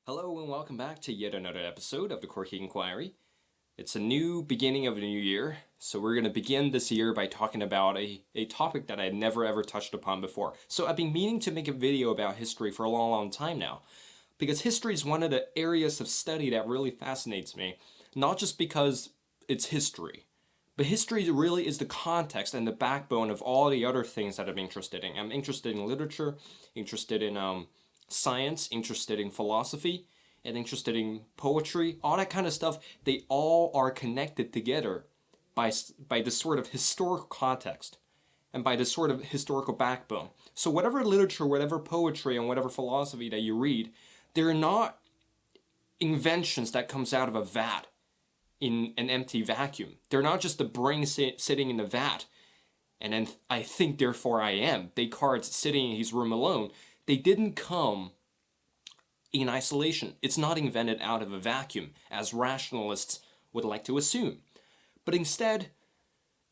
Hello and welcome back to yet another episode of the Quirky Inquiry. It's a new beginning of a new year, so we're going to begin this year by talking about a topic that I had never ever touched upon before. So I've been meaning to make a video about history for a long time now, because history is one of the areas of study that really fascinates me, not just because it's history, but history really is the context and the backbone of all the other things that I'm interested in. I'm interested in literature, interested in science, interested in philosophy, and interested in poetry, all that kind of stuff. They all are connected together by this sort of historical context and by this sort of historical backbone. So whatever literature, whatever poetry, and whatever philosophy that you read, they're not inventions that comes out of a vat in an empty vacuum. They're not just the brain sitting in the vat and then I think therefore I am. Descartes sitting in his room alone. They didn't come in isolation. It's not invented out of a vacuum, as rationalists would like to assume. But instead,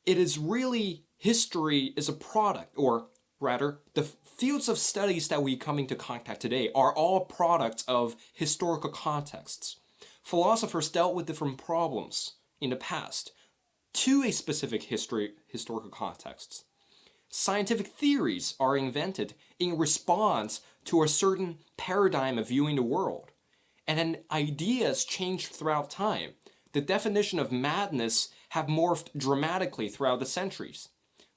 it is really history is a product, or rather, the fields of studies that we come into contact today are all products of historical contexts. Philosophers dealt with different problems in the past to a specific historical contexts. Scientific theories are invented in response to a certain paradigm of viewing the world. And then ideas change throughout time. The definition of madness have morphed dramatically throughout the centuries,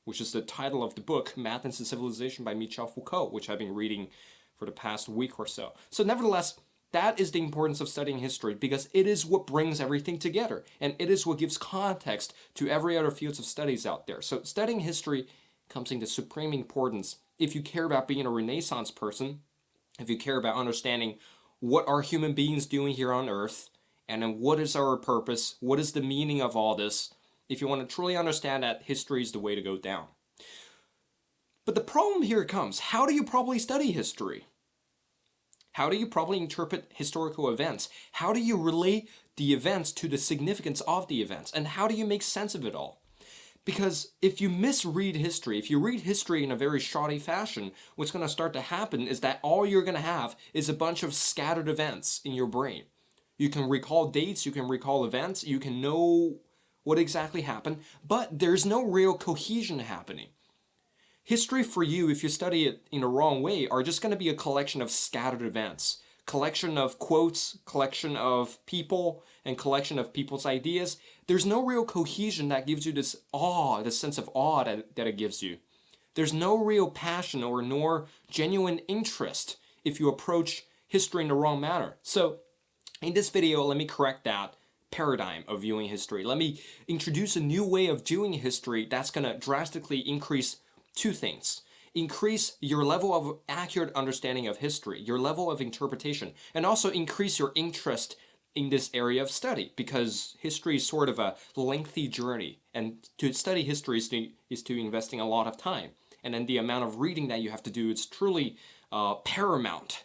which is the title of the book, Madness and Civilization by Michel Foucault, which I've been reading for the past week or so. So nevertheless, that is the importance of studying history, because it is what brings everything together, and it is what gives context to every other fields of studies out there. So studying history comes into supreme importance if you care about being a Renaissance person, if you care about understanding what are human beings doing here on Earth, and then what is our purpose, what is the meaning of all this. If you want to truly understand that, history is the way to go down. But the problem here comes, how do you properly study history? How do you properly interpret historical events? How do you relate the events to the significance of the events? And how do you make sense of it all? Because if you misread history, if you read history in a very shoddy fashion, what's going to start to happen is that all you're going to have is a bunch of scattered events in your brain. You can recall dates, you can recall events, you can know what exactly happened, but there's no real cohesion happening. History for you, if you study it in a wrong way, are just going to be a collection of scattered events. Collection of quotes, collection of people, and collection of people's ideas. There's no real cohesion that gives you this awe, this sense of awe that it gives you. There's no real passion or nor genuine interest if you approach history in the wrong manner. So in this video, let me correct that paradigm of viewing history. Let me introduce a new way of viewing history that's going to drastically increase two things. Increase your level of accurate understanding of history, your level of interpretation, and also increase your interest in this area of study, because history is sort of a lengthy journey, and to study history is to investing a lot of time, and then the amount of reading that you have to do is truly paramount.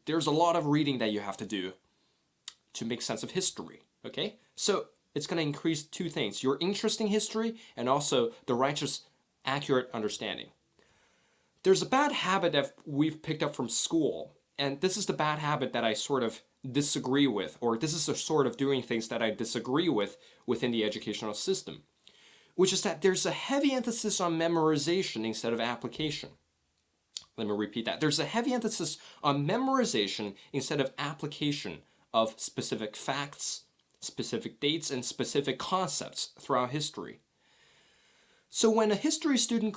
There's a lot of reading that you have to do to make sense of history, okay? So it's going to increase two things, your interest in history and also the righteous, accurate understanding. There's a bad habit that we've picked up from school, and this is the bad habit that I sort of disagree with, or this is the sort of doing things that I disagree with within the educational system, which is that there's a heavy emphasis on memorization instead of application. Let me repeat that. There's a heavy emphasis on memorization instead of application of specific facts, specific dates, and specific concepts throughout history. So when a history student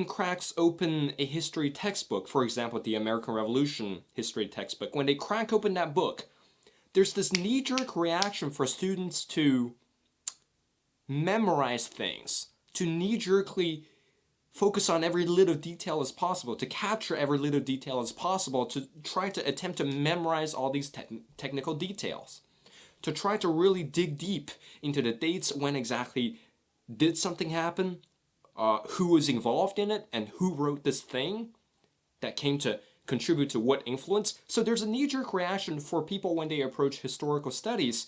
cracks open a history textbook, for example, the American Revolution history textbook, when they crack open that book, there's this knee-jerk reaction for students to memorize things, to knee-jerkly focus on every little detail as possible, to capture every little detail as possible, to try to attempt to memorize all these technical details, to try to really dig deep into the dates, when exactly did something happen, who was involved in it, and who wrote this thing that came to contribute to what influence. So there's a knee-jerk reaction for people when they approach historical studies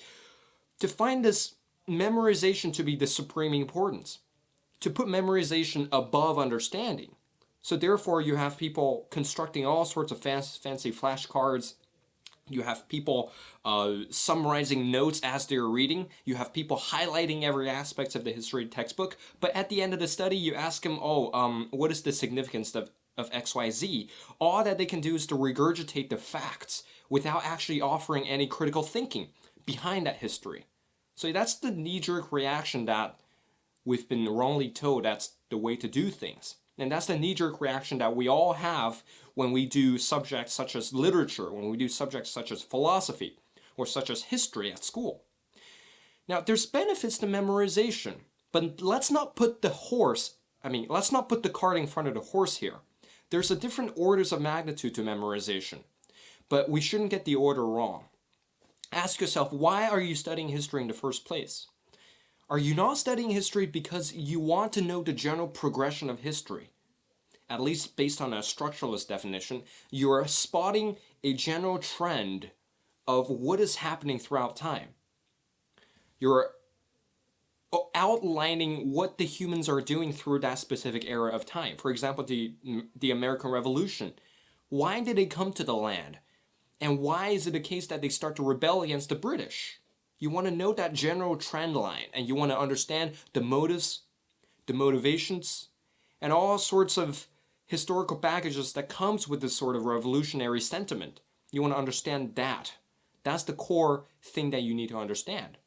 to find this memorization to be the supreme importance, to put memorization above understanding. So therefore you have people constructing all sorts of fancy flashcards, You have people summarizing notes as they're reading. You have people highlighting every aspect of the history textbook. But at the end of the study, you ask them, what is the significance of XYZ? All that they can do is to regurgitate the facts without actually offering any critical thinking behind that history. So that's the knee-jerk reaction that we've been wrongly told that's the way to do things. And that's the knee-jerk reaction that we all have when we do subjects such as literature, when we do subjects such as philosophy, or such as history at school. Now, there's benefits to memorization, but let's not put the cart in front of the horse here. There's a different orders of magnitude to memorization, but we shouldn't get the order wrong. Ask yourself, why are you studying history in the first place? Are you not studying history because you want to know the general progression of history? At least based on a structuralist definition, you are spotting a general trend of what is happening throughout time. You're outlining what the humans are doing through that specific era of time. For example, the American Revolution. Why did they come to the land? And why is it the case that they start to rebel against the British? You want to know that general trend line, and you want to understand the motives, the motivations, and all sorts of historical baggages that comes with this sort of revolutionary sentiment. You want to understand that. That's the core thing that you need to understand.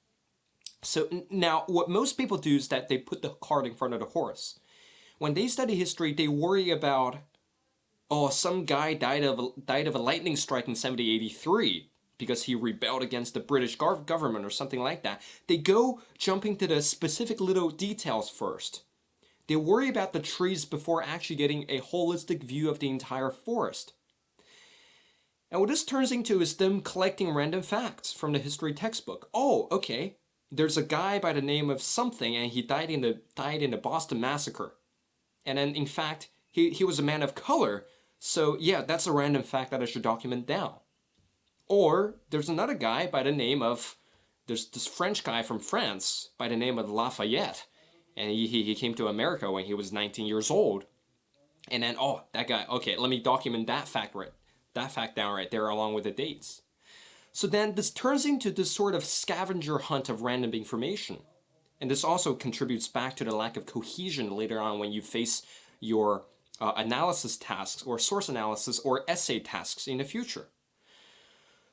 So now, what most people do is that they put the cart in front of the horse. When they study history, they worry about, some guy died of a lightning strike in 1783 because he rebelled against the British government or something like that. They go jumping to the specific little details first. They worry about the trees before actually getting a holistic view of the entire forest. And what this turns into is them collecting random facts from the history textbook. There's a guy by the name of something, and he died in the Boston Massacre. And then, in fact, he was a man of color. So yeah, that's a random fact that I should document down. Or there's another guy by the name of, there's this French guy from France by the name of Lafayette. And he came to America when he was 19 years old. And then, that guy, let me document that fact down right there along with the dates. So then this turns into this sort of scavenger hunt of random information. And this also contributes back to the lack of cohesion later on when you face your analysis tasks or source analysis or essay tasks in the future.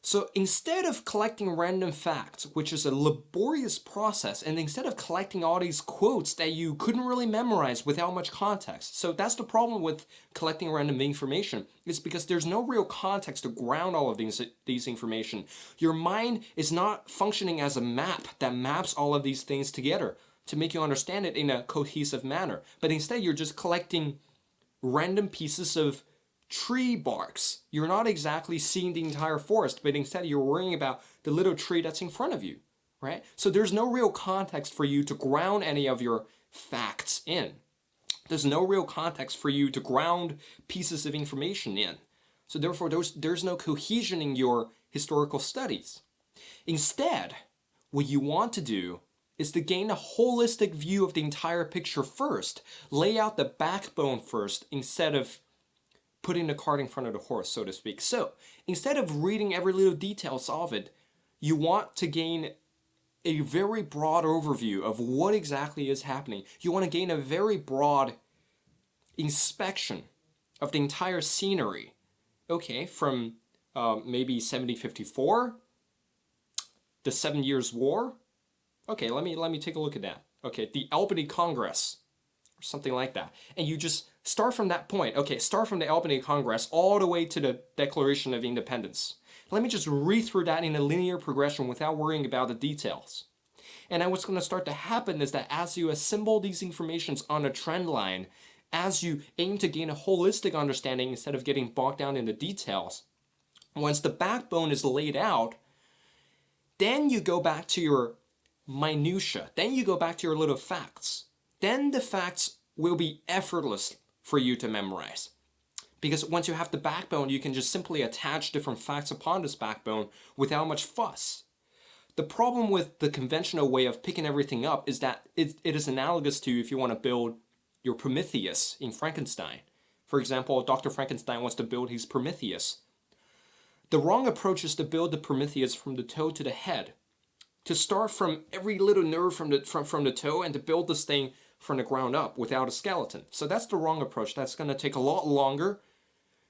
So instead of collecting random facts, which is a laborious process, and instead of collecting all these quotes that you couldn't really memorize without much context, so that's the problem with collecting random information, is because there's no real context to ground all of these information. Your mind is not functioning as a map that maps all of these things together to make you understand it in a cohesive manner, but instead you're just collecting random pieces of tree barks. You're not exactly seeing the entire forest, but instead you're worrying about the little tree that's in front of you, right? So there's no real context for you to ground any of your facts in. There's no real context for you to ground pieces of information in. So therefore, there's no cohesion in your historical studies. Instead, what you want to do is to gain a holistic view of the entire picture first. Lay out the backbone first instead of putting the cart in front of the horse, so to speak. So instead of reading every little details of it, you want to gain a very broad overview of what exactly is happening. You want to gain a very broad inspection of the entire scenery. From maybe 1754, the 7 Years' War. Let me take a look at that. The Albany Congress, or something like that. And you just start from that point. Start from the Albany Congress all the way to the Declaration of Independence. Let me just read through that in a linear progression without worrying about the details. And then what's going to start to happen is that as you assemble these informations on a trend line, as you aim to gain a holistic understanding instead of getting bogged down in the details, once the backbone is laid out, then you go back to your minutia. Then you go back to your little facts. Then the facts will be effortless for you to memorize. Because once you have the backbone, you can just simply attach different facts upon this backbone without much fuss. The problem with the conventional way of picking everything up is that it is analogous to if you want to build your Prometheus in Frankenstein. For example, Dr. Frankenstein wants to build his Prometheus. The wrong approach is to build the Prometheus from the toe to the head. To start from every little nerve from the toe and to build this thing from the ground up without a skeleton. So that's the wrong approach. That's going to take a lot longer.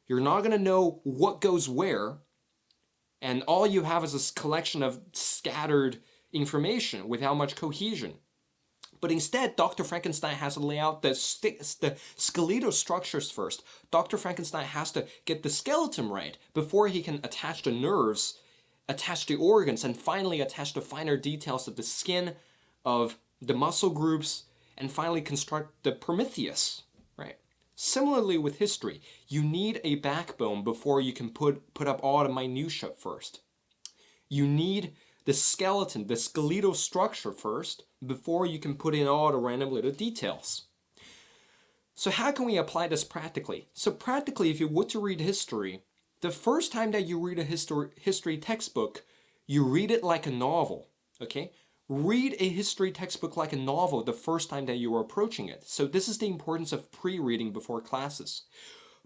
You're not going to know what goes where. And all you have is a collection of scattered information without much cohesion. But instead, Dr. Frankenstein has to lay out the skeletal structures first. Dr. Frankenstein has to get the skeleton right before he can attach the nerves, attach the organs, and finally attach the finer details of the skin, of the muscle groups, and finally construct the Prometheus, right? Similarly with history, you need a backbone before you can put up all the minutiae first. You need the skeleton, the skeletal structure first, before you can put in all the random little details. So how can we apply this practically? So practically, if you were to read history, the first time that you read a history textbook, you read it like a novel, okay? Read a history textbook like a novel the first time that you are approaching it. So this is the importance of pre-reading before classes.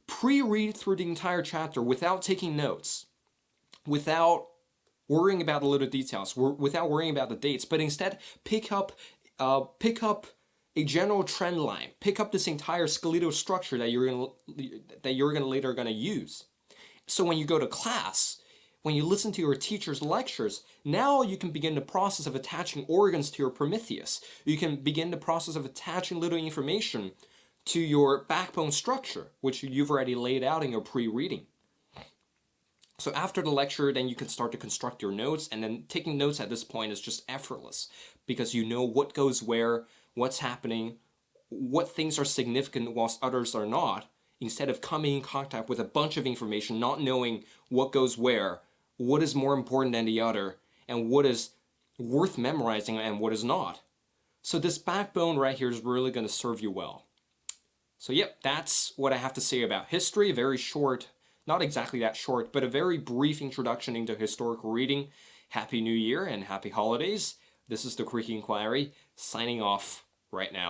Pre-read through the entire chapter without taking notes, without worrying about the little details, without worrying about the dates, but instead pick up a general trend line, pick up this entire skeletal structure that you're later gonna use. So when you go to class, when you listen to your teacher's lectures, now you can begin the process of attaching organs to your Prometheus. You can begin the process of attaching little information to your backbone structure, which you've already laid out in your pre-reading. So after the lecture, then you can start to construct your notes, and then taking notes at this point is just effortless because you know what goes where, what's happening, what things are significant whilst others are not, instead of coming in contact with a bunch of information, not knowing what goes where, what is more important than the other, and what is worth memorizing and what is not. So this backbone right here is really going to serve you well. So yep, that's what I have to say about history. Very short, not exactly that short, but a very brief introduction into historical reading. Happy New Year and happy holidays. This is the Quickie Inquiry, signing off right now.